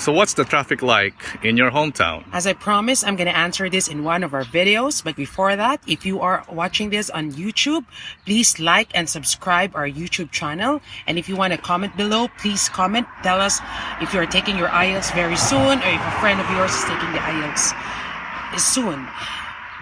So what's the traffic like in your hometown? As I promised, I'm going to answer this in one of our videos. But before that, if you are watching this on YouTube, please like and subscribe our YouTube channel. And if you want to comment below, please comment. Tell us if you're taking your IELTS very soon or if a friend of yours is taking the IELTS soon.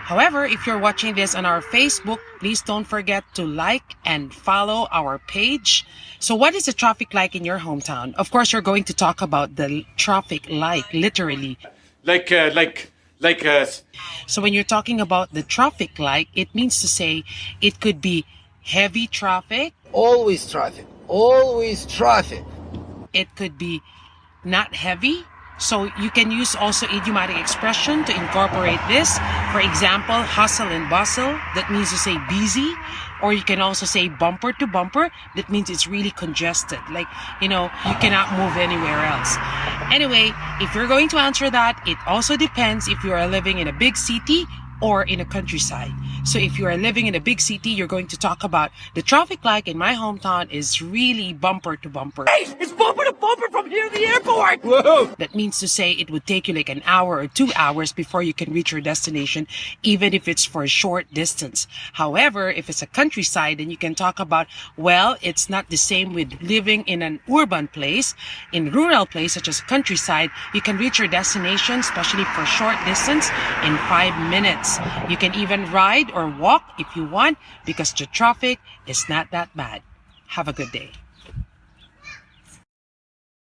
However, if you're watching this on our Facebook, please don't forget to like and follow our page. So what is the traffic like in your hometown? Of course, you're going to talk about the traffic like, literally. So when you're talking about the traffic like, it means to say it could be heavy traffic. Always traffic. Always traffic. It could be not heavy. So you can use also idiomatic expression to incorporate this. For example, hustle and bustle. That means to say busy. Or you can also say bumper to bumper. That means it's really congested. Like, you cannot move anywhere else. Anyway, if you're going to answer that, it also depends if you are living in a big city or in a countryside. So if you are living in a big city, you're going to talk about the traffic like in my hometown is really bumper to bumper. Hey, it's bumper to bumper from here to the airport! Whoa! That means to say it would take you like an hour or 2 hours before you can reach your destination, even if it's for a short distance. However, if it's a countryside, then you can talk about, well, it's not the same with living in an urban place. In rural place, such as countryside, you can reach your destination, especially for short distance, in 5 minutes. You can even ride or walk if you want because the traffic is not that bad. Have a good day.